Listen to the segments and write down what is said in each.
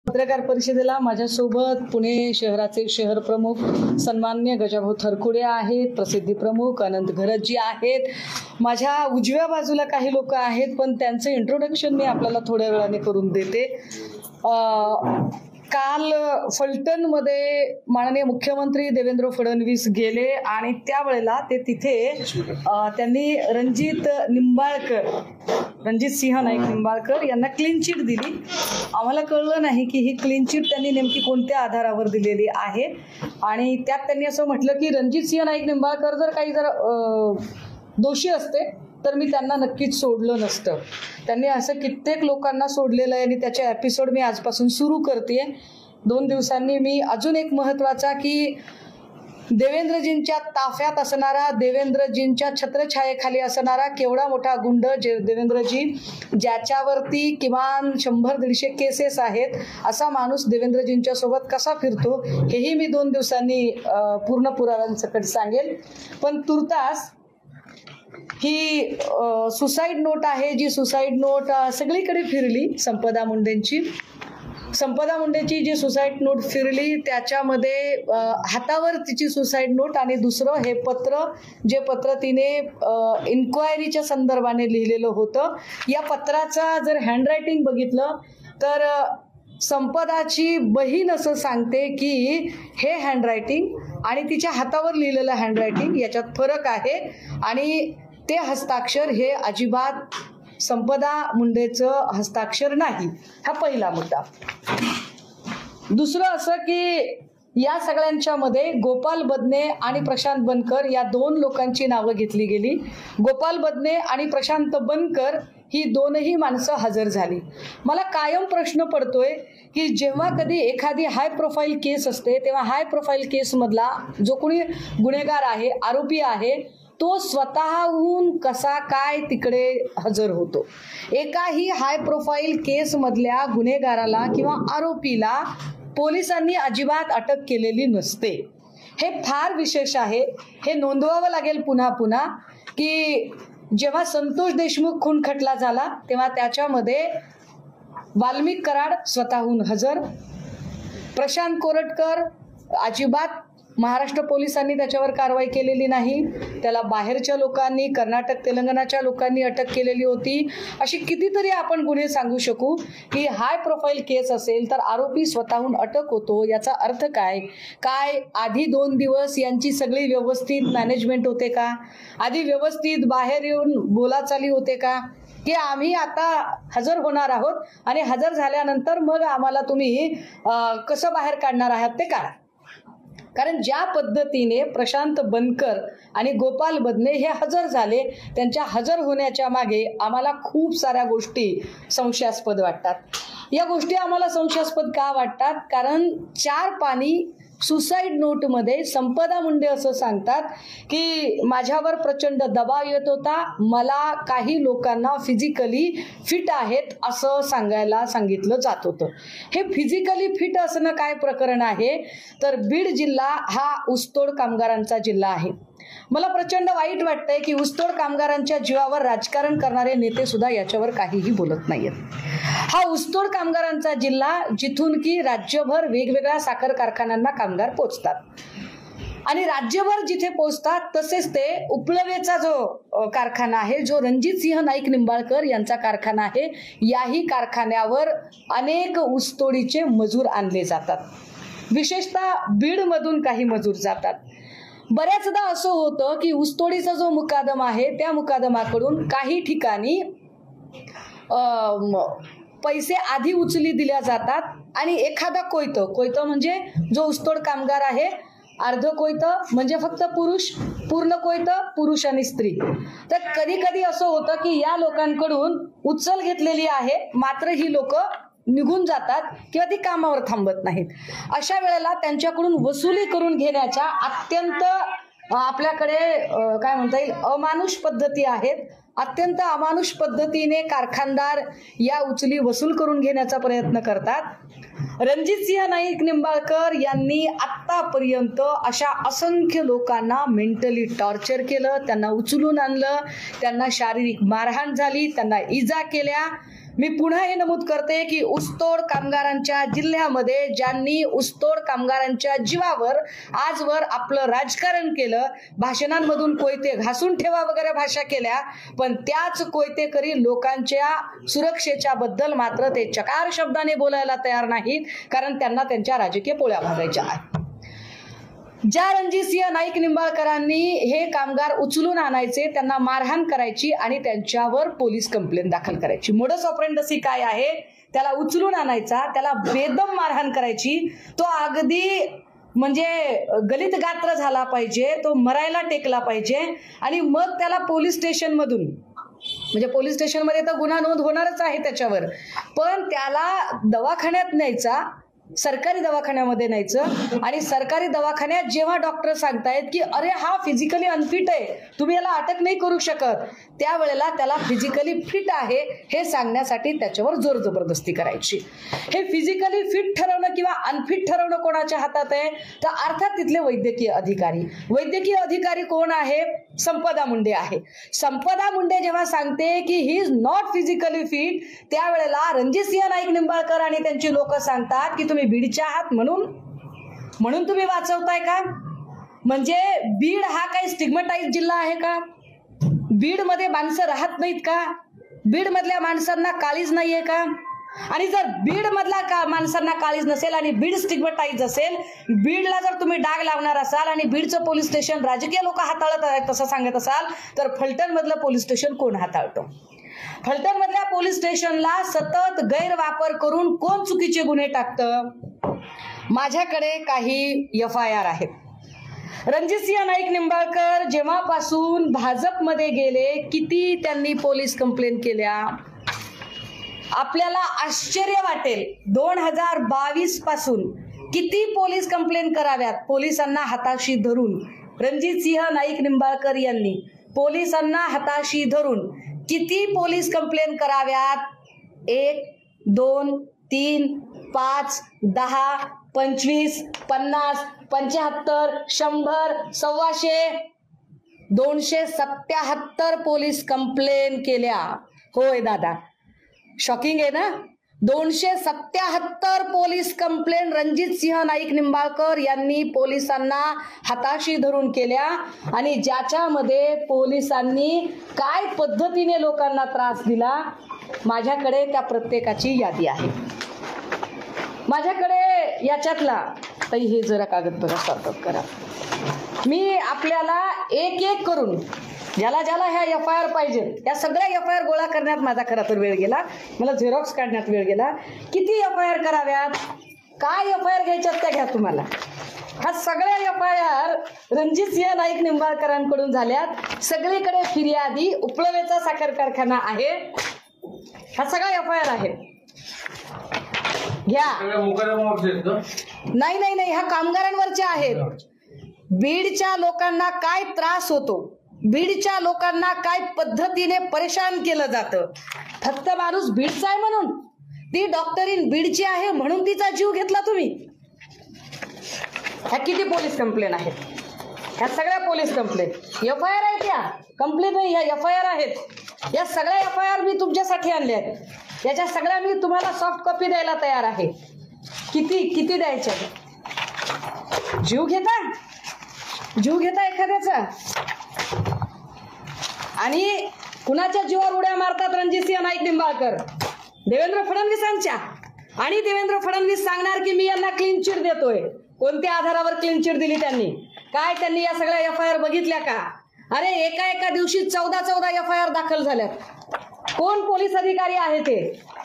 पत्रकार परिषदेला माझ्यासोबत पुणे शहराचे शहर प्रमुख सन्माननीय गजाभाऊ थरकुडे आहेत, प्रसिद्धी प्रमुख अनंत घरतजी आहेत, माझ्या उजव्या बाजूला काही लोक आहेत, पण त्यांचं इंट्रोडक्शन मी आपल्याला थोड्या वेळाने करून देते। काल फलटणमध्ये माननीय मुख्यमंत्री देवेंद्र फडणवीस गेले आणि त्यावेळेला ते तिथे त्यांनी रणजित सिंह नाईक निंबाळकर यांना क्लीन चिट दिली। आम्हाला कळलं नाही की ही क्लीन चिट त्यांनी नेमकी कोणत्या आधारावर दिलेली आहे आणि त्यात त्यांनी असं म्हटलं की रणजित सिंह नाईक निंबाळकर जर दोषी असते तर मी त्यांना नक्कीच सोडलं नसतं। त्यांनी असं कित्येक लोकांना सोडलेलं आहे आणि त्याचे एपिसोड मी आजपासून सुरू करते। 2 दिवसांनी मी अजून एक महत्त्वाचा की देवेंद्रजींच्या ताफ्यात असणारा, देवेंद्रजींच्या छत्रछायेखाली असणारा केवढा मोठा गुंड देवेंद्रजी, ज्याच्यावरती किमान 100-150 केसेस आहेत, असा माणूस देवेंद्रजींच्या सोबत कसा फिरतो हेही मी 2 दिवसांनी पूर्ण पुराव्यांसकट सांगेल। पण तुर्तास ही सुसाईड नोट आहे, जी सुसाईड नोट सगळीकडे फिरली, संपदा मुंडेची जी सुसाईड नोट फिरली त्याच्यामध्ये हातावर तिची सुसाईड नोट आणि दुसरं हे पत्र, जे पत्र तिने इन्क्वायरीच्या संदर्भाने लिहिलेलं होतं। या पत्राचा जर हँडरायटिंग बघितलं तर संपदाची बहीण असं सांगते की हे हँडरायटिंग आणि तिच्या हातावर लिहिलेलं हँडरायटिंग याच्यात फरक आहे आणि ते हस्ताक्षर हे अजिबात संपदा मुंडेचं हस्ताक्षर नाही। हा पहिला मुद्दा। दुसरं असं की या सगळ्यांच्या मध्ये गोपाल बदने आणि प्रशांत बनकर या 2 लोकांची नावं घेतली गेली। गोपाल बदने आणि प्रशांत बनकर ही 2ही माणसं हजर झाली। मला कायम प्रश्न पडतोय की जेव्हा कधी एखादी हाय प्रोफाईल केस असते तेव्हा हाय प्रोफाईल केस मधला जो कोणी गुन्हेगार आहे, आरोपी आहे, तो स्वतःहून कसा काय तिकडे हजर होतो। एकाही हाय प्रोफाईल केस मधल्या गुन्हेगाराला किंवा आरोपीला पोलिसांनी अजिबात अटक केलेली नसते। हे फार विशेष आहे। हे नोंदवावं लागेल पुन्हा पुन्हा की जेव्हा संतोष देशमुख खून खटला झाला तेव्हा त्याच्यामध्ये वाल्मिक कराड स्वतःहून हजर, प्रशांत कोरटकर अजिबात महाराष्ट्र पोलिसांनी त्याच्यावर कारवाई केलेली नाही, त्याला बाहेरच्या लोकांनी, कर्नाटक तेलंगणाच्या लोकांनी अटक केलेली होती। अशी कितीतरी आपण गुन्हे सांगू शकू की हाय प्रोफाईल केस असेल तर आरोपी स्वतःहून अटक होतो। याचा अर्थ काय? आधी 2 दिवस यांची सगळी व्यवस्थित मॅनेजमेंट होते का? आधी व्यवस्थित बाहेर येऊन बोलाचाली होते का की आम्ही आता हजर होणार आहोत आणि हजर झाल्यानंतर मग आम्हाला तुम्ही कसं बाहेर काढणार आहात ते काढा? कारण ज्या पद्धतीने प्रशांत बनकर आणि गोपाल बदने हे हजर झाले, त्यांच्या हजर होण्याच्या मागे आम्हाला खूप साऱ्या गोष्टी संशयास्पद वाटतात। या गोष्टी आम्हाला संशयास्पद का वाटतात? कारण 4 पानी सुसाईड नोटमध्ये संपदा मुंडे असं सांगतात की माझ्यावर प्रचंड दबाव येत होता, मला काही लोकांना फिजिकली फिट आहेत असं सांगायला सांगितलं जात होतं। हे फिजिकली फिट असणं काय प्रकरण आहे? तर बीड जिल्हा हा ऊसतोड कामगारांचा जिल्हा आहे। मला प्रचंड वाईट वाटतंय की ऊसतोड कामगारांच्या जीवावर राजकारण करणारे नेते सुद्धा याच्यावर काहीही बोलत नाहीत। हा ऊसतोड कामगारांचा जिल्हा जिथून की राज्यभर वेगवेगळ्या साखर कारखान्यांना कामगार पोचतात आणि राज्यभर जिथे पोचतात तसेच ते उपळवेचा जो कारखाना आहे, जो रणजित सिंह नाईक निंबाळकर यांचा कारखाना आहे, याही कारखान्यावर अनेक ऊसतोडीचे मजूर आणले जातात। विशेषतः बीडमधून काही मजूर जातात। बऱ्याचदा असं होतं की ऊसतोडीचा जो मुकादम आहे त्या मुकादमाकडून काही ठिकाणी पैसे आधी उचली दिल्या जातात आणि एखादा कोयतं म्हणजे जो ऊसतोड कामगार आहे, अर्ध कोयतं म्हणजे फक्त पुरुष, पूर्ण कोयतं पुरुष आणि स्त्री। तर कधी कधी असं होतं की या लोकांकडून उचल घेतलेली आहे मात्र ही लोक निघून जातात किंवा ती कामावर थांबत नाहीत। अशा वेळेला त्यांच्याकडून वसुली करून घेण्याच्या अत्यंत आपल्याकडे काय म्हणता येईल अमानुष पद्धती आहेत। अत्यंत अमानुष पद्धतीने कारखानदार या उचली वसूल करून घेण्याचा प्रयत्न करतात। रणजित सिंह नाईक निंबाळकर यांनी आतापर्यंत अशा असंख्य लोकांना मेंटली टॉर्चर केलं, त्यांना उचलून आणलं, त्यांना शारीरिक मारहाण झाली, त्यांना इजा केल्या। मी पुन्हा हे नमूद करते की ऊसतोड कामगारांच्या जिल्ह्यामध्ये ज्यांनी ऊसतोड कामगारांच्या जीवावर आजवर आपलं राजकारण केलं, भाषणांमधून कोयते घासून ठेवा वगैरे भाषा केल्या, पण त्याच कोयतेकरी लोकांच्या सुरक्षेच्या बद्दल मात्र ते चकार शब्दाने बोलायला तयार नाहीत, कारण त्यांना त्यांच्या राजकीय पोळ्या भाजायच्या आहेत. ज्या रणजितसिंह नाईक निंबाळकरांनी हे कामगार उचलून आणायचे, त्यांना मारहाण करायची आणि त्यांच्यावर पोलीस कंप्लेंट दाखल करायची. मोडस ऑपरेंडसी काय आहे? त्याला उचलून आणायचा, त्याला बेदम मारहाण करायची, तो अगदी म्हणजे गलित गात्र झाला पाहिजे, तो मरायला टेकला पाहिजे आणि मग त्याला पोलीस स्टेशनमधून, म्हणजे पोलीस स्टेशनमध्ये तर गुन्हा नोंद होणारच आहे त्याच्यावर, पण त्याला दवाखान्यात न्यायचा, सरकारी दवाखान्यामध्ये न्यायचं आणि सरकारी दवाखान्यात जेव्हा डॉक्टर सांगतायत की अरे हा फिजिकली अनफिट आहे, तुम्ही याला अटक नाही करू शकत, त्यावेळेला त्याला फिजिकली फिट आहे हे सांगण्यासाठी त्याच्यावर जोर जबरदस्ती करायची. हे फिजिकली फिट ठरवणं किंवा अनफिट ठरवणं कोणाच्या हातात आहे? तर अर्थात तिथले वैद्यकीय अधिकारी. वैद्यकीय अधिकारी कोण आहे? संपदा मुंडे आहे. संपदा मुंडे जेव्हा सांगते की he is not physically fit, त्यावेळेला रणजितसिंह नाईक निंबाळकर आणि त्यांची लोक सांगतात की तुम्ही बीडच्या आहात म्हणून तुम्ही वाचवताय का? म्हणजे बीड हा काही स्टिग्मटाइज जिल्हा आहे का? बीड मध्ये माणसं राहत नाहीत का? बीड मधल्या माणसांना काळीज नाहीये का? आणि जर बीड मधला माणसांना काळीज नसेल आणि बीड स्टिग्मटाइज असेल, बीडला जर तुम्ही डाग लावणार असाल आणि बीडचं पोलीस स्टेशन राजकीय लोक हाताळत आहेत तसं सांगत असाल, तर फलटण मधलं पोलीस स्टेशन कोण हाताळतो? फलटण मधल्या पोलीस स्टेशनला सतत गैरवापर करून कोण चुकीचे गुन्हे टाकतं? माझ्याकडे काही FIR आहेत. रणजितसिंह नाईक निंबाळकर जेव्हापासून भाजपमध्ये गेले, किती त्यांनी पोलीस कंप्लेंट केल्या? आपल्याला आश्चर्य वाटेल, 2022 पासून किती पोलीस कंप्लेंट कराव्यात पोलिसांना हाताशी धरून. रणजितसिंह नाईक निंबाळकर यांनी पोलिसांना हाताशी धरून किती पोलीस कंप्लेंट कराव्यात? 1, 2, 3, 5, 10, 25, 50, 75, 100, 125, 277 पोलीस कंप्लेंट केल्या. होय दादा, शॉकिंग आहे ना? 277 पोलीस कंप्लेंट रणजितसिंह नाईक निंबाळकर यांनी पोलिसांना हाताशी धरून केल्या आणि ज्याच्यामध्ये पोलिसांनी काय पद्धतीने लोकांना त्रास दिला, माझ्याकडे त्या प्रत्येकाची यादी आहे. माझ्याकडे याच्यातला ताई हे जरा कागद बघा, सॉर्ट करा. मी आपल्याला एक एक करून ज्याला ज्याला ह्या FIR पाहिजे या सगळ्या FIR गोळा करण्यात माझा खरा तर वेळ गेला, मला झेरॉक्स काढण्यात वेळ गेला. किती FIR कराव्यात, काय FIR घ्यायच्यात त्या घ्या तुम्हाला. ह्या सगळ्या FIR रणजितसिंह नाईक निंबाळकरांकडून झाल्यात. सगळीकडे फिर्यादी उपळवेचा साखर कारखाना आहे. ह्या सगळ्या FIR आहेत, घ्या. नाही नाही नाही, ह्या कामगारांवरच्या आहेत. बीडच्या लोकांना काय त्रास होतो, बीडच्या लोकांना काय पद्धतीने परेशान केलं जातं, फक्त माणूस बीडचा आहे म्हणून, ती डॉक्टरीन बीडची आहे म्हणून तिचा जीव घेतला तुम्ही. ह्या किती पोलीस कंप्लेंट आहेत? ह्या सगळ्या पोलीस कंप्लेंट FIR आहेत. या कंप्लेंट नाही, ह्या FIR आहेत. या सगळ्या FIR मी तुमच्यासाठी आणल्या आहेत. याच्या सगळ्या मी तुम्हाला सॉफ्ट कॉपी द्यायला तयार आहे. किती द्यायच्या? जीव घेता एखाद्याचा आणि कुणाच्या जीवावर उड्या मारतात रणजितसिंह नाईक निंबाळकर? देवेंद्र फडणवीसांच्या. आणि देवेंद्र फडणवीस सांगणार की मी यांना क्लीन चिट देतोय. कोणत्या आधारावर क्लीन चिट दिली त्यांनी? काय त्यांनी या सगळ्या FIR बघितल्या का? अरे एका दिवशी 14 FIR दाखल झाल्यात. कोण पोलीस अधिकारी आहे ते?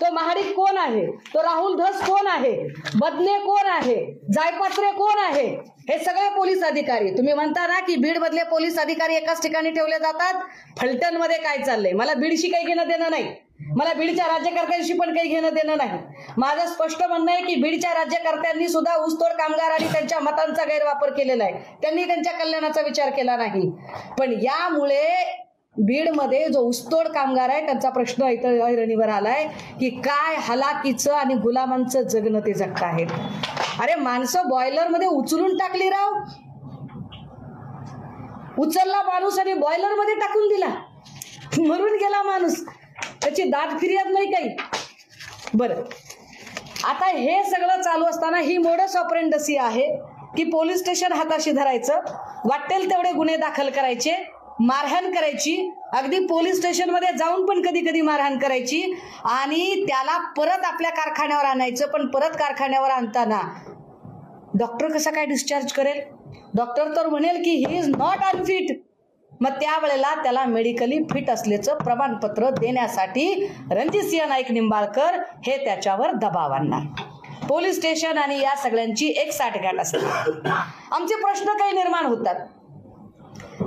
तो महाडिक कोण आहे? तो राहुल धस कोण आहे? बदने कोण आहे? जायपात्रे कोण आहे? हे सगळे पोलीस अधिकारी. तुम्ही म्हणता ना की बीड मधले पोलीस अधिकारी एकाच ठिकाणी ठेवले जातात. फलटण मध्ये काय चाललंय? मला बीडशी काही घेणं देणं नाही, मला बीडच्या राज्यकर्त्यांशी पण काही घेणं देणं नाही. माझं स्पष्ट म्हणणं आहे की बीडच्या राज्यकर्त्यांनी सुद्धा ऊसतोड कामगार आणि त्यांच्या मतांचा गैरवापर केलेला आहे. त्यांनी त्यांच्या कल्याणाचा विचार केला नाही. पण यामुळे बीडमध्ये जो ऊसतोड कामगार आहे त्यांचा प्रश्न इथं ऐरणीवर आलाय की काय हलाकीचं आणि गुलामांचं जगणं ते जगताहेत. अरे माणसं बॉयलर मध्ये उचलून टाकली राव. उचलला माणूस आणि बॉयलर मध्ये टाकून दिला, मरून गेला माणूस. त्याची दाद फिर्याद नाही काही. बरं, आता हे सगळं चालू असताना ही मोडस ऑपरेंडसी आहे की पोलीस स्टेशन हाताशी धरायचं, वाटेल तेवढे गुन्हे दाखल करायचे, मारहाण करायची, अगदी पोलीस स्टेशनमध्ये जाऊन पण कधी कधी मारहाण करायची आणि त्याला परत आपल्या कारखान्यावर आणायचं. पण परत कारखान्यावर आणताना डॉक्टर कसा काय डिस्चार्ज करेल? डॉक्टर तर म्हणेल की ही इज नॉट अनफिट. मग त्यावेळेला त्याला मेडिकली फिट असल्याचं प्रमाणपत्र देण्यासाठी रणजितसिंह नाईक निंबाळकर हे त्याच्यावर दबाव आणणार. पोलीस स्टेशन आणि या सगळ्यांची एक साठगाठ असते. आमचे प्रश्न काही निर्माण होतात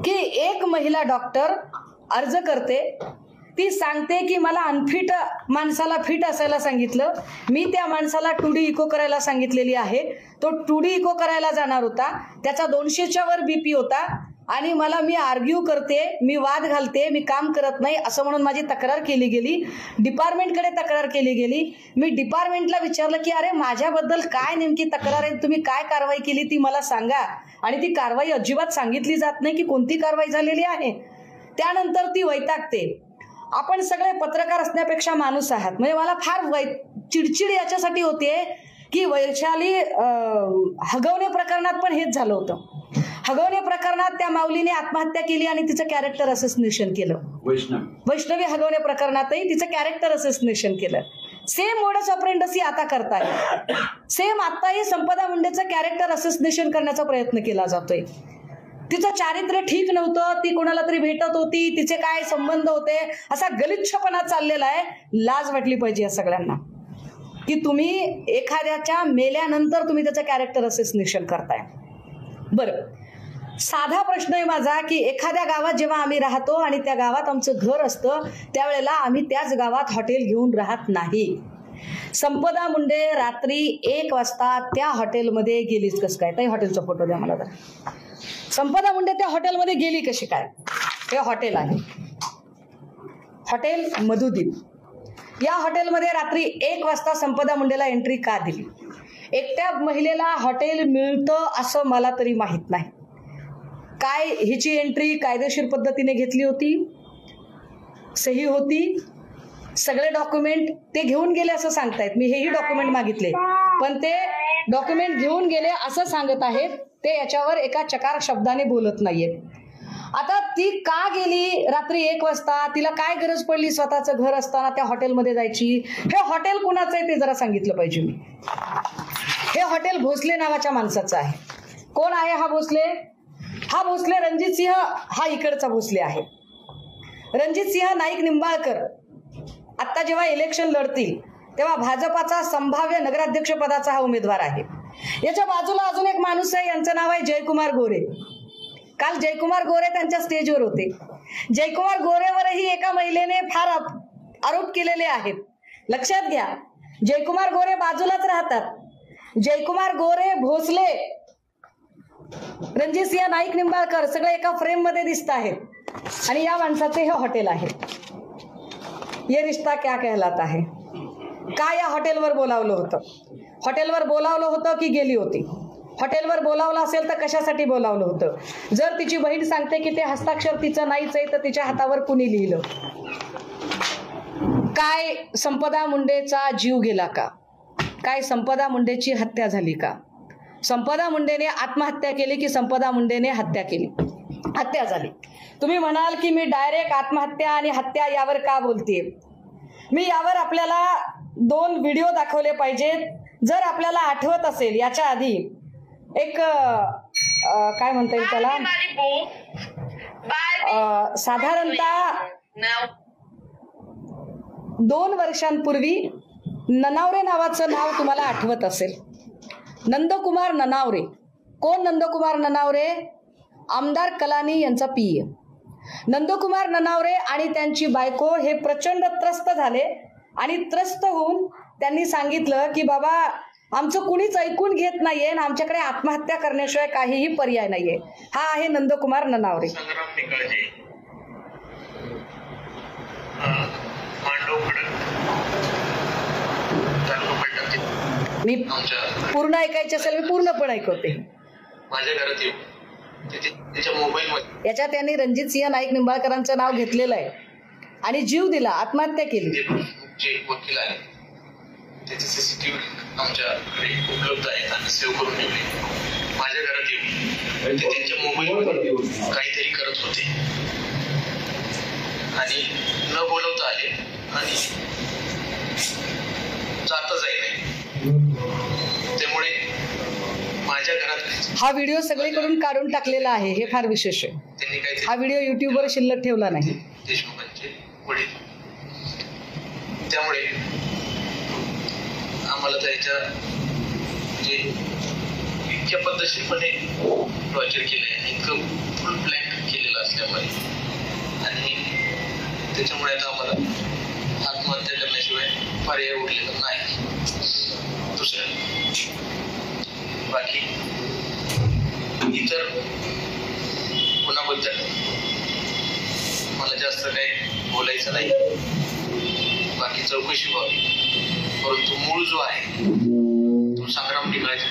की एक महिला डॉक्टर अर्ज करते, ती सांगते की मला अनफिट माणसाला फिट असायला सांगितलं, मी त्या माणसाला 2D इको करायला सांगितलेली आहे, तो 2D इको करायला जाणार होता, त्याचा 200च्या वर BP होता आणि मी आर्ग्यू करते, मी वाद घालते, मी काम करत नाही असं म्हणून माझी तक्रार केली गेली. डिपार्टमेंटकडे तक्रार केली गेली. मी डिपार्टमेंटला विचारलं की अरे माझ्याबद्दल काय नेमकी तक्रार आहे, तुम्ही काय कारवाई केली ती मला सांगा. आणि ती कारवाई अजिबात सांगितली जात नाही की कोणती कारवाई झालेली आहे. त्यानंतर ती वैतागते. आपण सगळे पत्रकार असण्यापेक्षा माणूस आहात, म्हणजे मला फार चिडचिड याच्यासाठी होते की वैशाली हगवणे प्रकरणात पण हेच झालं होतं. हगवणे प्रकरणात त्या माऊलीने आत्महत्या केली आणि तिचं कॅरेक्टर असोसिएशन केलं. वैष्णवी हगवणे प्रकरणातही तिचं कॅरेक्टर असोसिएशन केलं. सेम मोडस ऑपरेंडसी आता करताय. सेम आताही संपदा मुंडेचं कॅरेक्टर असोसिएशन करण्याचा प्रयत्न केला जातोय. तिचं चारित्र्य ठीक नव्हतं, ती कोणाला तरी भेटत होती, तिचे काय संबंध होते, असा गलिच्छपणा चाललेला आहे. लाज वाटली पाहिजे या सगळ्यांना की तुम्ही एखाद्याच्या मेल्यानंतर तुम्ही त्याचं कॅरेक्टर असोसिएशन करताय. बरं, साधा प्रश्न आहे माझा की एखाद्या गावात जेव्हा आम्ही राहतो आणि त्या गावात आमचं घर असतं त्यावेळेला आम्ही त्याच गावात हॉटेल घेऊन राहत नाही. संपदा मुंडे रात्री 1 वाजता त्या हॉटेलमध्ये गेलीच कसं काय? ताई हॉटेलचा फोटो द्या मला जरा. संपदा मुंडे त्या हॉटेलमध्ये गेली कशी काय? हे हॉटेल आहे, हॉटेल मधुदीप. या हॉटेलमध्ये रात्री 1 वाजता संपदा मुंडेला एंट्री का दिली? एकट्या महिलेला हॉटेल मिळतं असं मला तरी माहित नाही. काय हिची एंट्री कायदेशीर पद्धतीने घेतली होती, सही होती, सगळे डॉक्युमेंट ते घेऊन गेले असं सांगतायत. मी हेही डॉक्युमेंट मागितले पण ते डॉक्युमेंट घेऊन गेले असं सांगत आहेत. ते याच्यावर एका चकार शब्दाने बोलत नाहीयेत. आता ती का गेली रात्री 1 वाजता? तिला काय गरज पडली स्वतःचं घर असताना त्या हॉटेलमध्ये जायची? हे हॉटेल कोणाचं आहे ते जरा सांगितलं पाहिजे मी. हे हॉटेल भोसले नावाच्या माणसाचं आहे. कोण आहे हा भोसले? हा भोसले रणजितसिंह, हा इकडचा भोसले आहे. रणजितसिंह नाईक निंबाळकर आता जेव्हा इलेक्शन लढतील तेव्हा भाजपाचा संभाव्य नगराध्यक्ष पदाचा हा उमेदवार आहे. याच्या बाजूला अजून एक माणूस आहे, यांचं नाव आहे जयकुमार गोरे. काल जयकुमार गोरे त्यांच्या स्टेजवर होते. जयकुमार गोरेवरही एका महिलेने फार आरोप केलेले आहेत. लक्षात घ्या, जयकुमार गोरे बाजूलाच राहतात. जयकुमार गोरे, भोसले, रणजितसिंह नाईक निंबाळकर सगळे एका फ्रेम मध्ये दिसत आहेत आणि या माणसाचे हे हॉटेल आहे. ये रिश्ता क्या कहलाता है. का या हॉटेलवर बोलावलं होतं? हॉटेलवर बोलावलं होतं की गेली होती? हॉटेलवर बोलावलं असेल तर कशासाठी बोलावलं होतं? जर तिची बहीण सांगते की ते हस्ताक्षर तिचं नाहीच आहे तर तिच्या हातावर कुणी लिहिलं? काय संपदा मुंडेचा जीव गेला का? काय संपदा मुंडेची हत्या झाली का? संपदा मुंडेने आत्महत्या केली की संपदा मुंडेने हत्या केली? हत्या झाली. तुम्ही म्हणाल की मी डायरेक्ट आत्महत्या आणि हत्या यावर का बोलतेय? मी यावर आपल्याला 2 व्हिडिओ दाखवले पाहिजेत. जर आपल्याला आठवत असेल याच्या आधी एक काय म्हणता येईल त्याला, साधारणतः 2 वर्षांपूर्वी ननावरे नावाचं नाव तुम्हाला आठवत असेल. नंदकुमार ननावरे. कोण नंदकुमार ननावरे? आमदार कलानी यांचा पीए. नंदकुमार ननावरे आणि त्यांची बायको हे प्रचंड त्रस्त झाले आणि त्रस्त होऊन त्यांनी सांगितलं की बाबा आमचं कुणीच ऐकून घेत नाहीये आणि आमच्याकडे आत्महत्या करण्याशिवाय काहीही पर्याय नाहीये. हा आहे नंदकुमार ननावरे. मी पूर्ण ऐकायचे असेल मी पूर्ण पण ऐकवते. माझ्या घरात येऊ त्याच्या मोबाईल मध्ये याच्यात त्यांनी रणजितसिंह नाईक निंबाळकरांचं नाव घेतलेलं आहे आणि जीव दिला, आत्महत्या केली. जे वकील आहे त्याचे CCTV आमच्याकडे उपलब्ध आहेत आणि सेव्ह करून ठेवले. माझ्या घरात येऊन ते त्यांच्या मोबाईलमध्ये काहीतरी करत होते आणि न बोलवता आले आणि जाता जाईल. त्यामुळे माझ्या घरात हा व्हिडिओ सगळीकडून काढून टाकलेला आहे, हे फार विशेष आहे. त्यांनी काहीतरी हा व्हिडिओ युट्यूबवर शिल्लक ठेवला नाही. देशमुखांचे वडील. त्यामुळे आम्हाला त्याच्या म्हणजे इतक्या पद्धतशीरपणे टॉर्चर केलंय आणि इतकं फुल प्लॅन केलेलं असल्यामुळे आणि त्याच्यामुळे आता आम्हाला आत्महत्या करण्याशिवाय पर्याय उरलेला नाही. दुसरं बाकी इतर गुन्ह्याबद्दल मला जास्त काही बोलायचं नाही. बाकी चौकशी व्हावी, परंतु मूळ जो आहे तो संग्राम निकाळजे,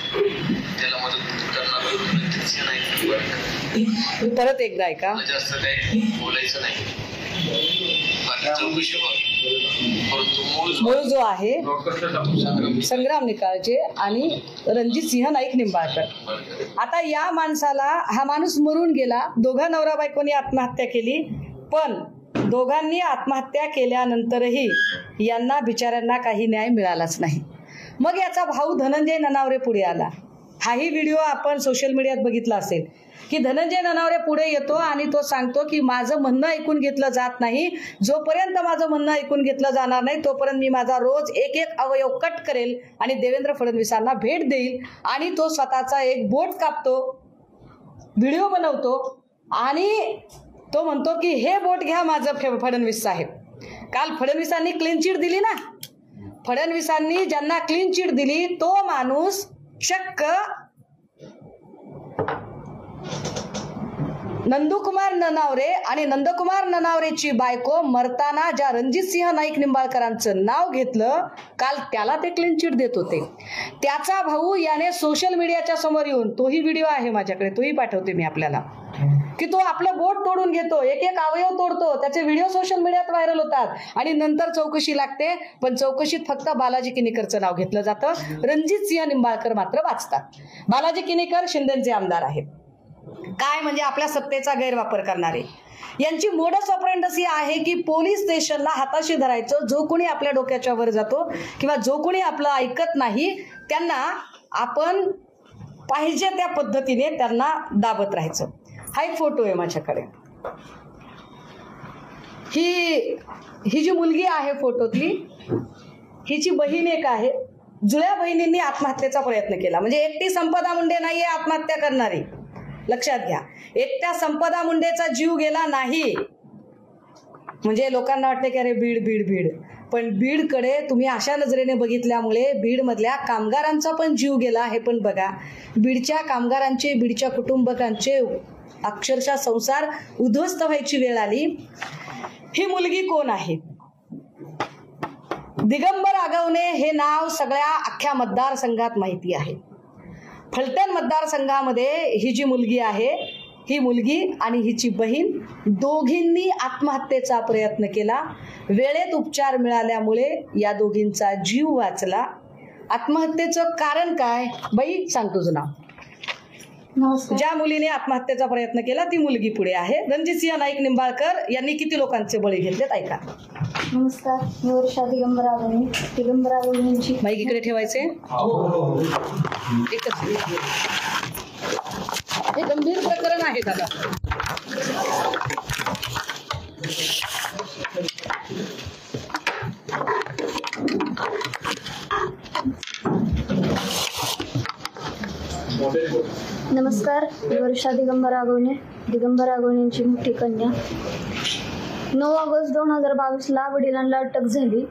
त्याला मदत करणार नाही. परत एकदा ऐका. मला जास्त काही बोलायचं नाही. बाकी चौकशी व्हावी, परंतु मूळ जो आहे संग्राम निकाळजे आणि रणजितसिंह नाईक निंबाळकर. आता या माणसाला, हा माणूस मरून गेला, दोघा नवरा बायकोनी आत्महत्या केली, पण दोघांनी आत्महत्या केल्यानंतरही यांना बिचाऱ्यांना काही न्याय मिळालाच नाही. मग याचा भाऊ धनंजय ननावरे पुढे आला. हाही व्हिडिओ आपण सोशल मीडियात बघितला असेल की धनंजय ननावरे पुढे येतो आणि तो सांगतो की माझं म्हणणं ऐकून घेतलं जात नाही. जोपर्यंत माझं म्हणणं ऐकून घेतलं जाणार नाही तोपर्यंत मी माझा रोज एक अवयव कट करेल आणि देवेंद्र फडणवीसांना भेट देईल. आणि तो स्वतःचा एक बोट कापतो, व्हिडिओ बनवतो आणि तो म्हणतो की हे बोट घ्या माझं फडणवीस साहेब. काल फडणवीसांनी क्लीन चिट दिली ना, फडणवीसांनी ज्यांना क्लीन चिट दिली तो माणूस चक्क नंदकुमार ननावरे आणि नंदकुमार ननावरेची बायको मरताना ज्या रणजितसिंह नाईक निंबाळकरांचं नाव घेतलं, काल त्याला ते क्लीन चिट देत होते. त्याचा भाऊ याने सोशल मीडियाच्या समोर येऊन, तोही व्हिडिओ आहे माझ्याकडे, तोही पाठवते मी आपल्याला, की तो आपलं बोट तोडून घेतो, एक अवयव तोडतो. त्याचे व्हिडिओ सोशल मीडियात व्हायरल होतात आणि नंतर चौकशी लागते, पण चौकशीत फक्त बालाजी किनीकरचं नाव घेतलं जातं. रणजितसिंह निंबाळकर मात्र वाचतात. बालाजी किनीकर शिंदेचे आमदार आहेत. काय म्हणजे आपल्या सत्तेचा गैरवापर करणारे. यांची मोडस ऑपरेंडसी आहे की पोलीस स्टेशनला हाताशी धरायचं. जो कोणी आपल्या डोक्याच्या वर जातो किंवा जो कोणी आपलं ऐकत नाही त्यांना आपण पाहिजे त्या पद्धतीने त्यांना दाबत राहायचं. हा एक फोटो आहे माझ्याकडे. ही जी मुलगी आहे फोटोतली, हिची बहीण एक आहे. जुळ्या बहिणींनी आत्महत्येचा प्रयत्न केला. म्हणजे एकटी संपदा मुंडे नाहीये आत्महत्या करणारी, लक्षात घ्या. एकट्या संपदा मुंडेचा जीव गेला नाही. म्हणजे लोकांना वाटते की अरे बीड बीड बीड, पण बीडकडे तुम्ही अशा नजरेने बघितल्यामुळे बीडमधल्या कामगारांचा पण जीव गेला हे पण बघा. बीडच्या कामगारांचे, बीडच्या कुटुंबकांचे अक्षरशः संसार उद्ध्वस्त व्हायची वेळ आली. ही मुलगी कोण आहे? दिगंबर आगवणे हे नाव सगळ्या अख्ख्या मतदारसंघात माहिती आहे. फलटण मतदारसंघामध्ये ही जी मुलगी आहे, ही मुलगी आणि हिची बहीण दोघींनी आत्महत्येचा प्रयत्न केला. वेळेत उपचार मिळाल्यामुळे या दोघींचा जीव वाचला. आत्महत्येचं कारण काय बाई सांग तुझं नाव. नमस्कार. ज्या मुलीने आत्महत्येचा प्रयत्न केला ती मुलगी पुढे आहे. रणजितसिंह नाईक निंबाळकर यांनी किती लोकांचे बळी घेतलेत ऐका. नमस्कार, मी वर्षा दिगंबर आगवणे. दिगंबर आगवणेंची माईक इकडे ठेवायचे. एकच हे गंभीर प्रकरण आहे दादा. नमस्कार, मी वर्षा दिगंबर आगवणे. दिगंबर आगवणेंची मोठी कन्या. 9 ऑगस्ट 2022ला वडिलांना अटक झाली.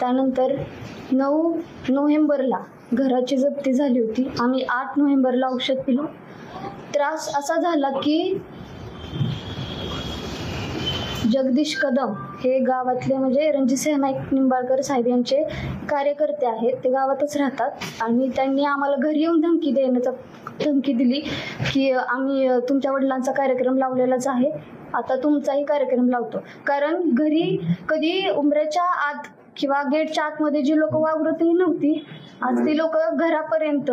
त्यानंतर 9 नोव्हेंबरला घराची जप्ती झाली होती. आम्ही 8 नोव्हेंबरला औषध पिलो. त्रास असा झाला की जगदीश कदम हे गावातले म्हणजे रणजितसिंह नाईक निंबाळकर साहेब यांचे कार्यकर्ते आहेत. ते गावातच राहतात आणि त्यांनी आम्हाला घरी येऊन धमकी दिली की आम्ही तुमच्या वडिलांचा कार्यक्रम लावलेलाच आहे, आता तुमचाही कार्यक्रम लावतो. कारण घरी कधी उंबऱ्याच्या आत किंवा गेटच्या आतमध्ये जी लोक वावरतही नव्हती, आज ती लोक घरापर्यंत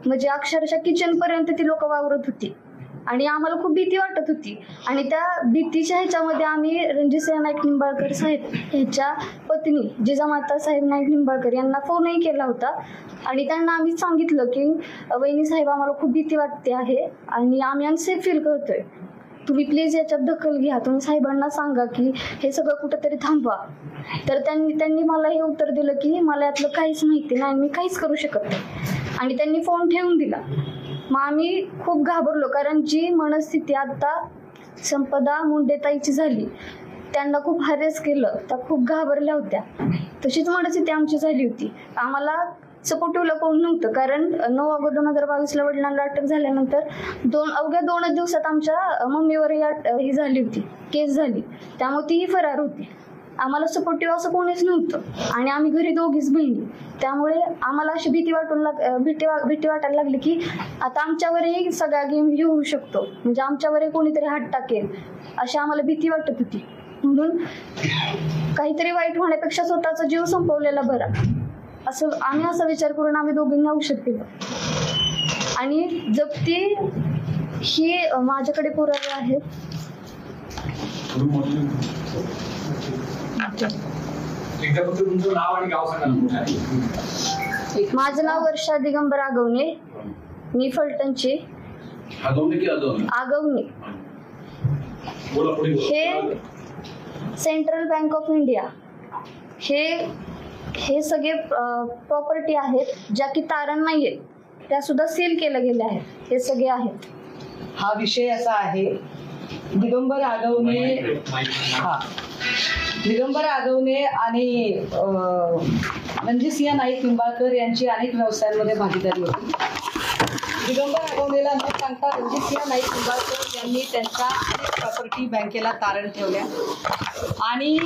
म्हणजे अक्षरशः किचनपर्यंत ती लोक वावरत होती आणि आम्हाला खूप भीती वाटत होती. आणि त्या भीतीच्या ह्याच्यामध्ये आम्ही रणजितसिंह नाईक निंबाळकर साहेब ह्याच्या पत्नी जिजामाता साहेब नाईक निंबाळकर यांना फोनही केला होता आणि त्यांना आम्ही सांगितलं की वहिनी साहेब, आम्हाला खूप भीती वाटते आहे आणि आम्ही अनसेफ फील करतोय, तुम्ही प्लीज याच्यात दखल घ्या, तुम्ही साहेबांना सांगा की हे सगळं कुठेतरी थांबवा. तर त्यांनी मला हे उत्तर दिलं की मला यातलं काहीच माहिती नाही, मी काहीच करू शकत नाही आणि त्यांनी फोन ठेवून दिला. मग आम्ही खूप घाबरलो, कारण जी मनस्थिती आता संपदा मुंडेताईची झाली, त्यांना खूप हॅरेस केलं, त्या खूप घाबरल्या होत्या, तशीच मनस्थिती आमची झाली होती. आम्हाला सपोर्टिव्हला कोण नव्हतं, कारण 9 ऑगस्ट 2022 वडिलांना अटक झाल्यानंतर अवघ्या 2 दिवसात आमच्या मम्मीवर ही झाली होती, केस झाली, त्यामुळे तीही फरार होती. आम्हाला सपोर्टिव्ह असं कोणीच नव्हतं आणि आम्ही घरी दोघीच बहिणी, त्यामुळे आम्हाला अशी भीती वाटायला लागली की आता आमच्यावरही सगळा गेम होऊ शकतो, म्हणजे आमच्यावरही कोणीतरी हात टाकेल, अशी आम्हाला भीती वाटत होती. म्हणून काहीतरी वाईट होण्यापेक्षा स्वतःचा जीव संपवलेला बरा, असं आम्ही असा विचार करून आम्ही दोघींना औषध दिलं. आणि जप्ती ही माझ्याकडे पुरावे आहेत. माझं नाव वर्षा दिगंबर आगवणे, मी फलटणची. आगवणे हे सेंट्रल बँक ऑफ इंडिया हे सगळे प्रॉपर्टी आहेत ज्या की तारण नाहीयेत, त्या सुद्धा सील केल्या गेल्या आहेत, हे सगळे आहेत. हा विषय असा आहे, दिगंबर आगवणे आणि रणजितसिंह नाईक निंबाळकर यांची अनेक व्यवसायांमध्ये भागीदारी होती. दिगंबर आगवणेला न सांगता रणजितसिंह नाईक निंबाळकर यांनी त्यांच्या अनेक प्रॉपर्टी बँकेला तारण ठेवल्या आणि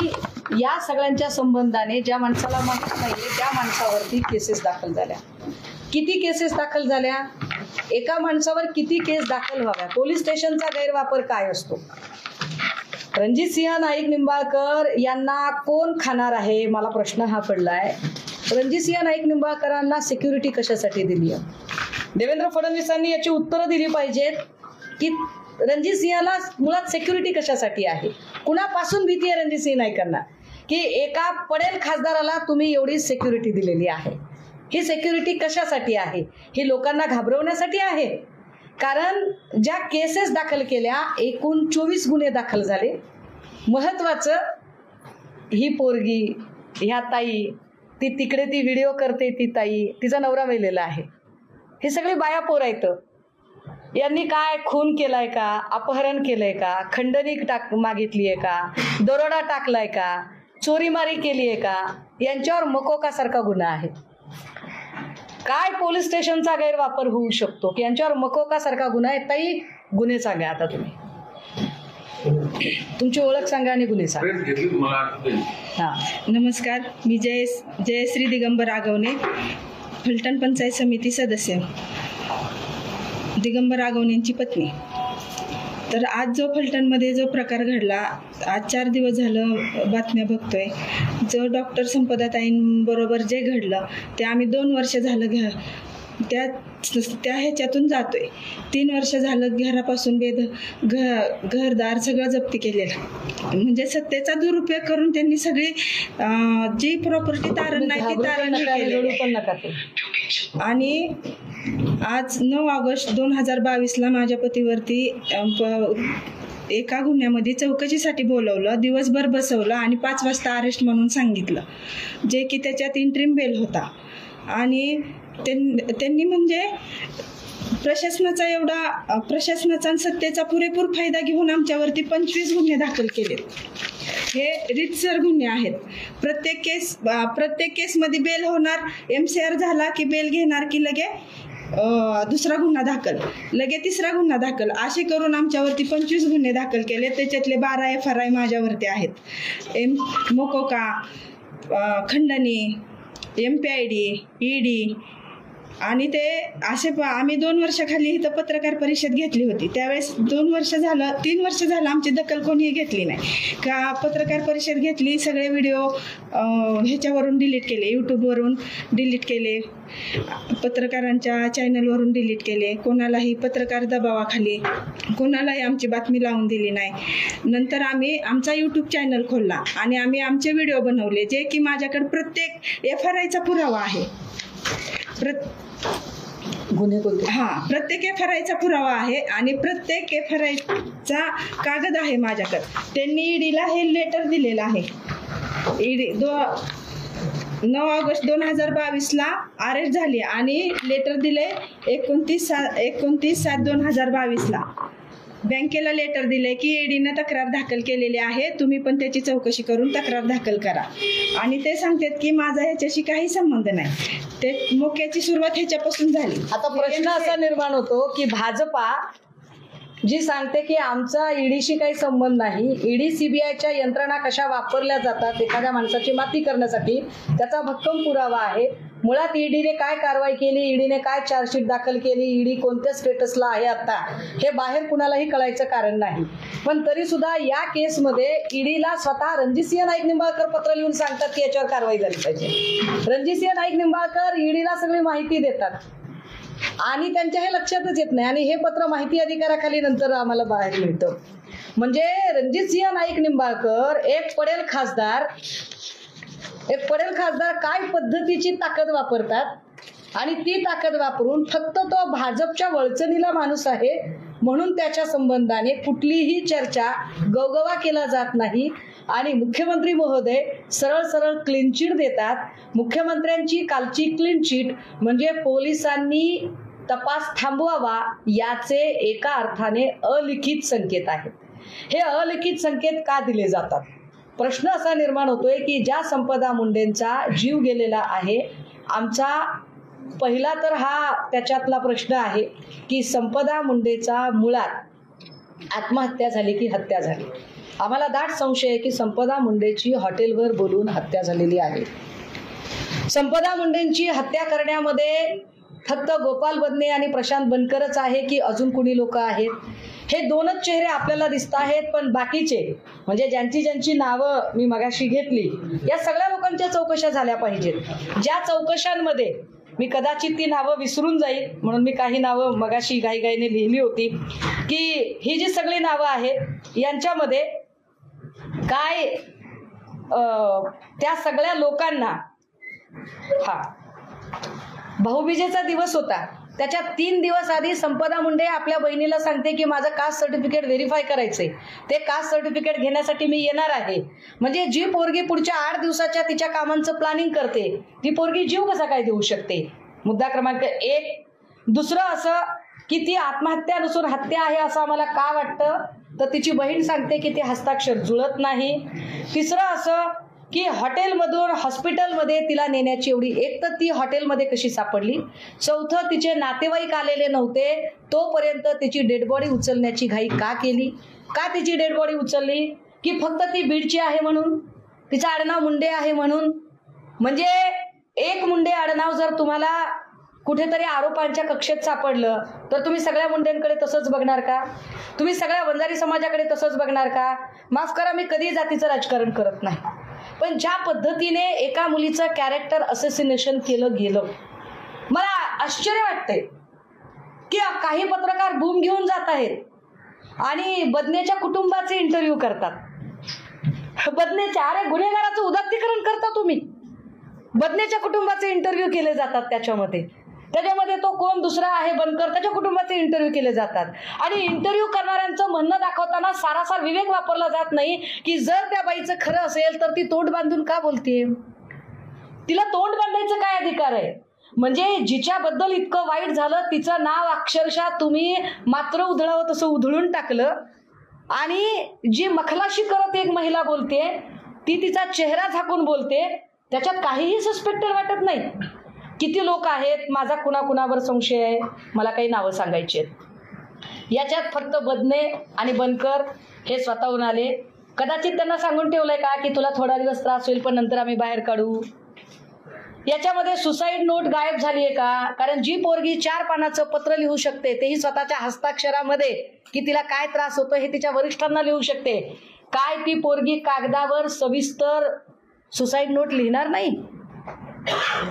या सगळ्यांच्या संबंधाने ज्या माणसाला माहीत नाहीये त्या माणसावरती केसेस दाखल झाल्या. किती केसेस दाखल झाल्या? एका माणसावर किती केस दाखल व्हाव्या? पोलीस स्टेशनचा गैरवापर काय असतो? रणजितसिंह नाईक निंबाळकर यांना कोण खाणार आहे? मला प्रश्न हा पडलाय. रणजितसिंह नाईक निंबाळकरांना सिक्युरिटी कशासाठी दिली आहे? देवेंद्र फडणवीसांनी याची उत्तरं दिली पाहिजेत की रणजितसिंहला मुळात सिक्युरिटी कशासाठी आहे? कुणापासून भीती आहे रणजितसिंह नाईकांना की एका पडेल खासदाराला तुम्ही एवढी सिक्युरिटी दिलेली आहे? ही सिक्युरिटी कशासाठी आहे? ही लोकांना घाबरवण्यासाठी आहे? कारण ज्या केसेस दाखल केल्या, एकूण 24 गुन्हे दाखल झाले. महत्वाचं, ही पोरगी, ह्या ताई, ती तिकडे ती व्हिडिओ करते, ती ताई, तिचा नवरा मेलेला आहे. हे सगळे बाया पोर आहेत. यांनी काय खून केलाय का? अपहरण केलंय का? खंडणी मागितली आहे का? दरोडा टाकलाय का? चोरीमारी केली आहे का? यांच्यावर मकोकासारखा गुन्हा आहे. काय पोलीस स्टेशनचा गैरवापर होऊ शकतो की यांच्यावर मकोकासारखा गुन्हा आहे? ताई, गुन्हे सांगा आता तुम्ही, तुमची ओळख सांगा आणि गुन्हे सांगा. हां, नमस्कार, मी जयश्री दिगंबर आगवणे, फलटण पंचायत समिती सदस्य, दिगंबर आगवणेंची पत्नी. तर आज जो फलटणमध्ये जो प्रकार घडला, आज 4 दिवस झालं बातम्या बघतोय, जो डॉक्टर संपदाताईंबरोबर जे घडलं ते आम्ही 2 वर्ष झालं त्या ह्याच्यातून जातोय. 3 वर्ष झालं घरापासून घरदार सगळं जप्ती केलेलं, म्हणजे सत्तेचा दुरुपयोग करून त्यांनी सगळी जी प्रॉपर्टी तारण नाही ती तारण केली. आणि आज 9 ऑगस्ट 2022 माझ्या पतीवरती एका गुन्ह्यामध्ये चौकशीसाठी बोलवलं, दिवसभर बसवलं आणि 5 वाजता अरेस्ट म्हणून सांगितलं, जे की त्याच्यात इंट्रीम बेल होता. आणि त्यांनी म्हणजे प्रशासनाचा आणि सत्तेचा पुरेपूर फायदा घेऊन आमच्यावरती 25 गुन्हे दाखल केले. हे रीतसर गुन्हे आहेत. प्रत्येक केसमध्ये बेल होणार, MCR झाला की बेल घेणार की लगे दुसरा गुन्हा दाखल, लगे तिसरा गुन्हा दाखल, असे करून आमच्यावरती 25 गुन्हे दाखल केले. त्याच्यातले 12 FRI माझ्यावरती आहेत. मोकोका, खंडणी, MPID, ED आणि ते असे आम्ही 2 वर्षाखाली इथं पत्रकार परिषद घेतली होती. त्यावेळेस 3 वर्ष झालं आमची दखल कोणीही घेतली नाही. का पत्रकार परिषद घेतली, सगळे व्हिडिओ ह्याच्यावरून डिलीट केले, यूट्यूबवरून डिलीट केले, पत्रकारांच्या चॅनलवरून डिलीट केले. कोणालाही पत्रकार दबावाखाली कोणालाही आमची बातमी लावून दिली नाही. नंतर आम्ही आमचा यूट्यूब चॅनल खोलला आणि आम्ही आमचे व्हिडिओ बनवले, जे की माझ्याकडे प्रत्येक FRIचा पुरावा आहे. प्रत्येक FRIचा पुरावा आहे आणि प्रत्येक FRIचा कागद आहे माझ्याकडे. त्यांनी ईडीला हे लेटर दिलेलं आहे. ईडी 9 ऑगस्ट 2022ला अरेस्ट झाली आणि लेटर दिले 29/7/2022ला. बँकेला लेटर दिले की ईडीनं तक्रार दाखल केलेली आहे, तुम्ही पण त्याची चौकशी करून तक्रार दाखल करा. आणि ते सांगतात की माझा ह्याच्याशी काही संबंध नाही. ते मोक्याची सुरुवात ह्याच्यापासून झाली. आता प्रश्न असा निर्माण होतो की भाजपा जी सांगते की आमचा ईडीशी काही संबंध नाही, ईडी CBIच्या यंत्रणा कशा वापरल्या जातात एखाद्या माणसाची माती करण्यासाठी, त्याचा भक्कम पुरावा आहे. मुळात ईडीने काय कारवाई केली, ईडीने काय चार्जशीट दाखल केली, ईडी कोणत्या स्टेटसला आहे आता, हे बाहेर कुणालाही कळायचं कारण नाही. पण तरी सुद्धा या केसमध्ये ईडीला स्वतः रणजितसिंह नाईक निंबाळकर पत्र लिहून सांगतात की याच्यावर कारवाई झाली पाहिजे. रणजितसिंह नाईक निंबाळकर ईडीला सगळी माहिती देतात आणि त्यांच्या हे लक्षातच येत नाही. आणि हे पत्र माहिती अधिकाराखाली नंतर आम्हाला बाहेर मिळतं. म्हणजे रणजितसिंह नाईक निंबाळकर एक पडेल खासदार काय पद्धतीची ताकद वापरतात आणि ती ताकद वापरून फक्त तो भाजपच्या वळचणीला माणूस आहे म्हणून त्याच्या संबंधाने कुठलीही चर्चा गवगवा केला जात नाही. आणि मुख्यमंत्री महोदय सरळ क्लीन चिट देतात. मुख्यमंत्र्यांची कालची क्लीन चिट म्हणजे पोलिसांनी तपास थांबवावा याचे एका अर्थाने अलिखित संकेत आहेत. हे अलिखित संकेत का दिले जातात? प्रश्न असा निर्माण होतोय की ज्या संपदा मुंडेंचा जीव गेलेला आहे, आमचा पहिला तर हा त्याच्यातला प्रश्न आहे की संपदा मुंडेचा मुळात आत्महत्या झाली की हत्या झाली. आम्हाला दाट संशय आहे की संपदा मुंडेची हॉटेलवर बोलून हत्या झालेली आहे. संपदा मुंडेंची हत्या करण्यामध्ये फक्त गोपाल बदने आणि प्रशांत बनकरच आहे की अजून कुणी लोक आहेत? हे 2च चेहरे आपल्याला दिसत आहेत. पण बाकीचे म्हणजे ज्यांची नावं मी मगाशी घेतली, या सगळ्या लोकांच्या चौकशा झाल्या पाहिजेत. ज्या चौकशांमध्ये मी कदाचित ती नावं विसरून जाईल म्हणून मी काही नावं मगाशी घाईघाईने लिहिली होती की ही जी सगळी नावं आहेत यांच्यामध्ये काय त्या सगळ्या लोकांना भाऊबीजेचा दिवस होता, त्याच्या 3 दिवस आधी संपदा मुंडे आपल्या बहिणीला सांगते की माझं कास्ट सर्टिफिकेट व्हेरीफाय करायचंय, ते कास्ट सर्टिफिकेट घेण्यासाठी मी येणार आहे. म्हणजे जी पोरगी पुढच्या 8 दिवसाच्या तिच्या कामांचं प्लॅनिंग करते ती पोरगी जीव कसा काय देऊ शकते? मुद्दा क्रमांक 1. दुसरं असं की ती आत्महत्या नसून हत्या आहे असं आम्हाला का वाटतं, तर तिची बहीण सांगते की ते हस्ताक्षर जुळत नाही. तिसरं असं की हॉटेलमधून हॉस्पिटलमध्ये तिला नेण्याची एवढी, एक तर ती हॉटेलमध्ये कशी सापडली, चौथं तिचे नातेवाईक आलेले नव्हते तोपर्यंत तिची डेड बॉडी उचलण्याची घाई का केली? का तिची डेड बॉडी उचलली? की फक्त ती बीडची आहे म्हणून, तिचं आडनाव मुंडे आहे म्हणून? म्हणजे एक मुंडे आडनाव जर तुम्हाला कुठेतरी आरोपांच्या कक्षेत सापडलं तर तुम्ही सगळ्या मुंडेंकडे तसंच बघणार का? तुम्ही सगळ्या वंजारी समाजाकडे तसंच बघणार का? माफ करा, मी कधी जातीचं राजकारण करत नाही, पण ज्या पद्धतीने एका मुलीचं कॅरेक्टर असॅसिनेशन केलं गेलं, मला आश्चर्य वाटतंय की काही पत्रकार बूम घेऊन जात आहेत आणि बदनेच्या कुटुंबाचे इंटरव्ह्यू करतात. बदनेच्या, अरे गुन्हेगाराचं उदात्तीकरण करता तुम्ही. बदनेच्या कुटुंबाचे इंटरव्ह्यू केले जातात, त्याच्यामध्ये तो कोण दुसरा आहे बनकर, त्याच्या कुटुंबाचे इंटरव्ह्यू केले जातात. आणि इंटरव्ह्यू करणाऱ्यांचं म्हणणं दाखवताना सारासार विवेक वापरला जात नाही की जर त्या बाईचं खरं असेल तर ती तोंड बांधून का बोलतेय? तिला तोंड बांधायचं काय अधिकार आहे? म्हणजे जिच्याबद्दल इतकं वाईट झालं तिचं नाव अक्षरशः तुम्ही मात्र उधळावं तसं उधळून टाकलं. आणि जी मखलाशी करत एक महिला बोलते ती तिचा चेहरा झाकून बोलते, त्याच्यात काहीही सस्पेक्टेड वाटत नाही. किती लोक आहेत, माझा कुणाकुणावर संशय आहे, मला काही नावं सांगायची आहेत. याच्यात फक्त बदने आणि बनकर हे स्वतःहून आले. कदाचित त्यांना सांगून ठेवलंय का की तुला थोडा दिवस त्रास होईल पण नंतर आम्ही बाहेर काढू? याच्यामध्ये सुसाईड नोट गायब झाली आहे का? कारण जी पोरगी 4 पानाचं पत्र लिहू शकते, तेही स्वतःच्या हस्ताक्षरामध्ये, की तिला काय त्रास होतो हे तिच्या वरिष्ठांना लिहू शकते, काय ती पोरगी कागदावर सविस्तर सुसाईड नोट लिहिणार नाही?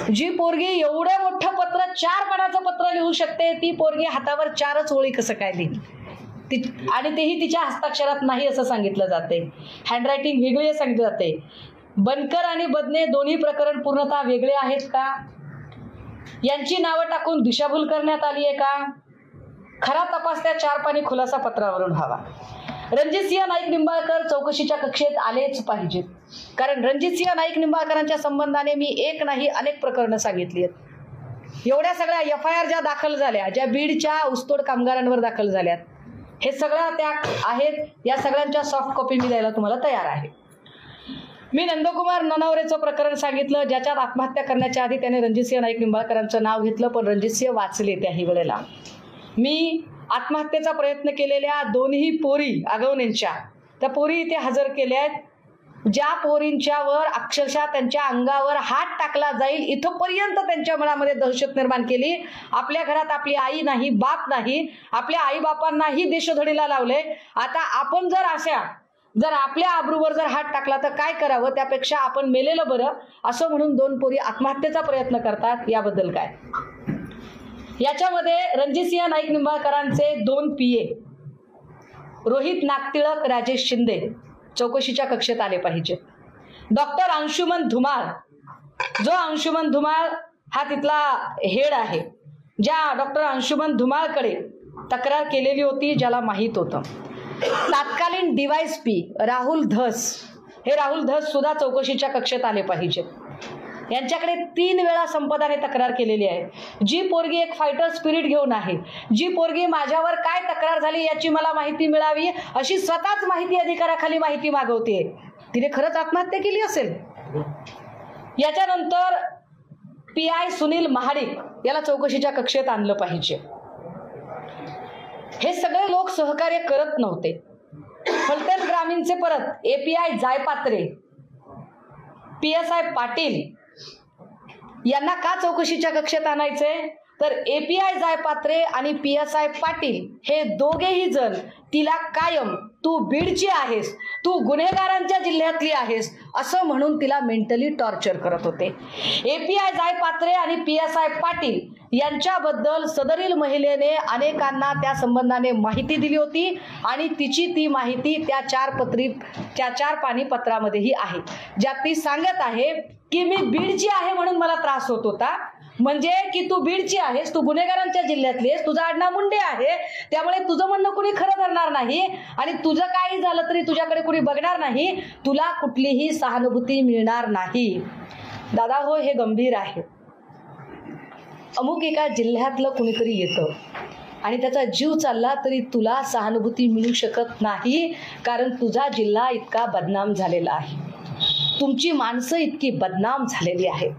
जी पोरगी एवढं मोठं पत्र 4 पानाचं पत्र लिहू शकते, ती पोरगी हातावर 4च ओळी कसं काय लिहिली? आणि तेही तिच्या हस्ताक्षरात नाही असं सांगितलं जाते. हँडरायटिंग वेगळी सांगितलं जाते. बनकर आणि बदने दोन्ही प्रकरण पूर्णतः वेगळे आहेत का? यांची नावं टाकून दिशाभूल करण्यात आली आहे का? खरा तपास त्या 4 पानी खुलासा पत्रावरून व्हावा. रणजितसिंह नाईक निंबाळकर चौकशीच्या कक्षेत आलेच पाहिजेत. कारण रणजितसिंह नाईक निंबाळकरांच्या संबंधाने मी एक नाही अनेक प्रकरणं सांगितली आहेत. एवढ्या सगळ्या FIR ज्या दाखल झाल्या, ज्या बीडच्या ऊसतोड कामगारांवर दाखल झाल्यात, हे सगळ्या त्या आहेत. या सगळ्यांच्या सॉफ्ट कॉपी मी द्यायला तुम्हाला तयार आहे. मी नंदकुमार ननावरेचं प्रकरण सांगितलं, ज्याच्यात आत्महत्या करण्याच्या आधी त्याने रणजितसिंह नाईक निंबाळकरांचं नाव घेतलं, पण रणजितसिंह वाचले त्याही वेळेला. मी आत्महत्येचा प्रयत्न केलेल्या दोन्ही पोरी आगवणेंच्या, त्या पोरी इथे हजर केल्या आहेत. ज्या पोरींच्यावर अक्षरशः त्यांच्या अंगावर हात टाकला जाईल इथपर्यंत त्यांच्या मनामध्ये दहशत निर्माण केली. आपल्या घरात आपली आई नाही, बाप नाही, आपल्या आई बापांनाही देशोधडीला लावले. आता आपण जर आपल्या आबरूवर जर हात टाकला तर काय करावं, त्यापेक्षा आपण मेलेलं बरं असं म्हणून 2 पोरी आत्महत्येचा प्रयत्न करतात. याबद्दल काय? याच्यामध्ये रणजितसिंह नाईक निंबाळकरांचे 2 PA रोहित नागटिळक, राजेश शिंदे चौकशीच्या कक्षेत आले पाहिजे. डॉक्टर अंशुमन धुमाळ, जो अंशुमन धुमाळ हा तिथला हेड आहे, ज्या डॉक्टर अंशुमन धुमाळकडे तक्रार केलेली होती, ज्याला माहीत होतं. तत्कालीन DYSP राहुल धस, हे राहुल धस सुद्धा चौकशीच्या कक्षेत आले पाहिजे. यांच्याकडे 3 वेळा संपदाने तक्रार केलेली आहे. जी पोरगी एक फायटर स्पिरिट घेऊन आहे, जी पोरगी माझ्यावर काय तक्रार झाली याची मला माहिती मिळावी अशी स्वतःच माहिती अधिकाराखाली माहिती मागवते, तिने खरंच आत्महत्या केली असेल. याच्यानंतर PI सुनील महाडिक याला चौकशीच्या कक्षेत आणलं पाहिजे. हे सगळे लोक सहकार्य करत नव्हते. फलटण ग्रामीणचे परत API जायपात्रे, PSI पाटील यांना का चौकशीच्या कक्षेत आणायचे? तर API जायपात्रे आणि PSI पाटील हे दोघेही जण तिला कायम तू बीडची आहेस, तू गुन्हेगारांच्या जिल्ह्यातली आहेस असं म्हणून तिला मेंटली टॉर्चर करत होते. API जायपात्रे आणि PSI पाटील यांच्याबद्दल सदरील महिलेने अनेकांना त्या संबंधाने माहिती दिली होती आणि तिची ती माहिती त्या 4 पानी पत्रामध्येही आहे, ज्यात ती सांगत आहे की मी बीडची आहे म्हणून मला त्रास होत होता. म्हणजे की तू बीडची आहेस, तू गुन्हेगारांच्या जिल्ह्यातली आहेस, तुझा आडनाव मुंडे आहे, त्यामुळे तुझं म्हणणं कुणी खरं धरणार नाही आणि तुझं काही झालं तरी तुझ्याकडे कुणी बघणार नाही, तुला कुठलीही सहानुभूती मिळणार नाही. दादा हो, हे गंभीर आहे. अमुक एका जिल्ह्यातलं कुणीतरी येतं आणि त्याचा जीव चालला तरी तुला सहानुभूती मिळू शकत नाही, कारण तुझा जिल्हा इतका बदनाम झालेला आहे, तुमची माणसं इतकी बदनाम झालेली आहेत,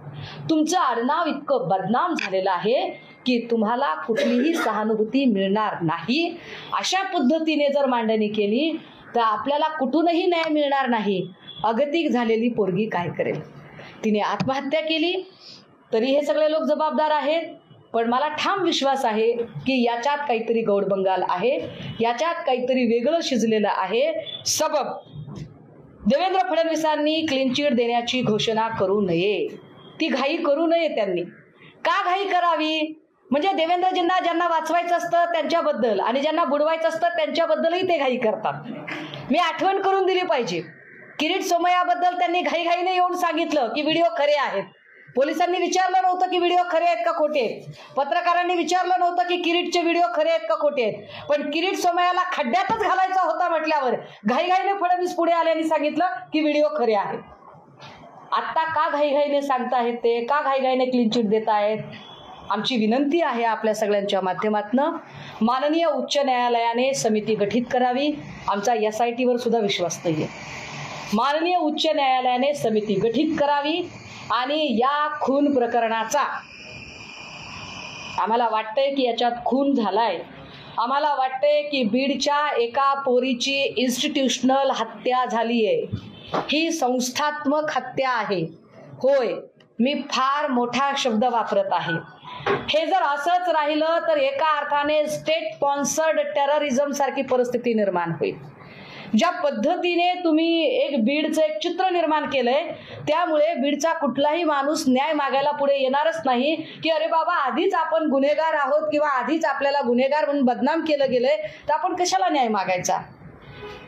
तुमचं आडनाव इतकं बदनाम झालेलं आहे की तुम्हाला कुठलीही सहानुभूती मिळणार नाही. अशा पद्धतीने जर मांडणी केली तर आपल्याला कुठूनही न्याय मिळणार नाही. अगतिक झालेली पोरगी काय करेल? तिने आत्महत्या केली तरी हे सगळे लोक जबाबदार आहेत, पण मला ठाम विश्वास आहे की याच्यात काहीतरी गौडबंगाल आहे, याच्यात काहीतरी वेगळं शिजलेलं आहे. सबब देवेंद्र फडणवीसांनी क्लीन चिट देण्याची घोषणा करू नये, ती घाई करू नये. त्यांनी का घाई करावी? म्हणजे देवेंद्रजींना ज्यांना वाचवायचं असतं त्यांच्याबद्दल आणि ज्यांना बुडवायचं असतं त्यांच्याबद्दलही ते घाई करतात. मी आठवण करून दिली पाहिजे. किरीट सोमय्याबद्दल त्यांनी घाईघाईने येऊन सांगितलं की व्हिडिओ खरे आहेत. पोलिसांनी विचारलं नव्हतं की व्हिडिओ खरे आहेत का खोटे आहेत, पत्रकारांनी विचारलं नव्हतं की किरीटचे व्हिडिओ खरे आहेत का खोटे आहेत, पण किरीट सोमय्याला खड्ड्यातच घालायचा होता म्हटल्यावर घाईघाईने फडणवीस पुढे आले आणि सांगितलं की व्हिडिओ खरे आहेत. आता का घाईघाईने सांगताहेत ते, का घाईघाईने क्लीन चिट देत आहेत? आमची विनंती आहे आपल्या सगळ्यांच्या माध्यमातून, माननीय उच्च न्यायालयाने समिती गठीत करावी. आमचा SIT वर सुद्धा विश्वास नाहीये. माननीय उच्च न्यायालयाने समिती गठीत करावी आणि या खून प्रकरणाचा, आम्हाला वाटतंय की याच्यात खून झालाय, आम्हाला वाटतंय की बीडच्या एका पोरीची इन्स्टिट्यूशनल हत्या झाली आहे, ही संस्थात्मक हत्या आहे. होय, मी फार मोठा शब्द वापरत आहे. हे जर असंच राहिलं तर एका अर्थाने स्टेट स्पॉन्सर्ड टेररिझम सारखी परिस्थिती निर्माण होईल. ज्या पद्धतीने तुम्ही एक बीडचं एक चित्र निर्माण केलंय, त्यामुळे बीडचा कुठलाही माणूस न्याय मागायला पुढे येणारच नाही की अरे बाबा आधीच आपण गुन्हेगार आहोत किंवा आधीच आपल्याला गुन्हेगार म्हणून बदनाम केलं गेलंय तर आपण कशाला न्याय मागायचा.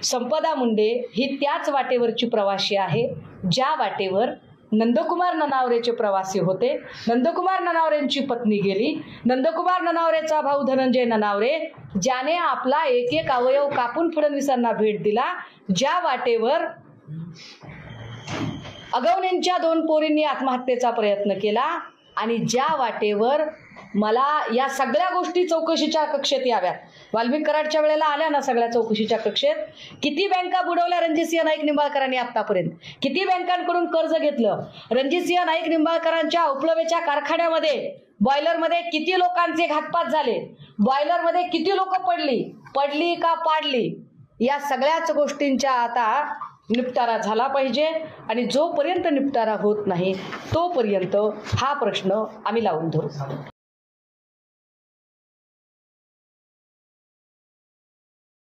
संपदा मुंडे ही त्याच वाटेवरची प्रवासी आहे ज्या वाटेवर नंदकुमार ननावरेचे प्रवासी होते. नंदकुमार ननावरेंची पत्नी गेली. नंदकुमार ननावरेचा भाऊ धनंजय ननावरे ज्याने आपला एक एक अवयव कापून फडणवीसांना भेट दिला, ज्या वाटेवर अगवणेंच्या 2 पोरींनी आत्महत्येचा प्रयत्न केला आणि ज्या वाटेवर मला या सगळ्या गोष्टी चौकशीच्या कक्षेत याव्यात. वाल्मिक कराडच्या वेळेला आल्या ना सगळ्या चौकशीच्या कक्षेत. किती बँका बुडवल्या रणजितसिंह नाईक निंबाळकरांनी आतापर्यंत, किती बँकांकडून कर्ज घेतलं. रणजितसिंह नाईक निंबाळकरांच्या उपलवेच्या कारखान्यामध्ये बॉयलरमध्ये किती लोकांचे घातपात झाले, बॉयलरमध्ये किती लोक पडली का पाडली, या सगळ्याच गोष्टींच्या आता निपटारा झाला पाहिजे. आणि जोपर्यंत निपटारा होत नाही तोपर्यंत हा प्रश्न आम्ही लावून धरू.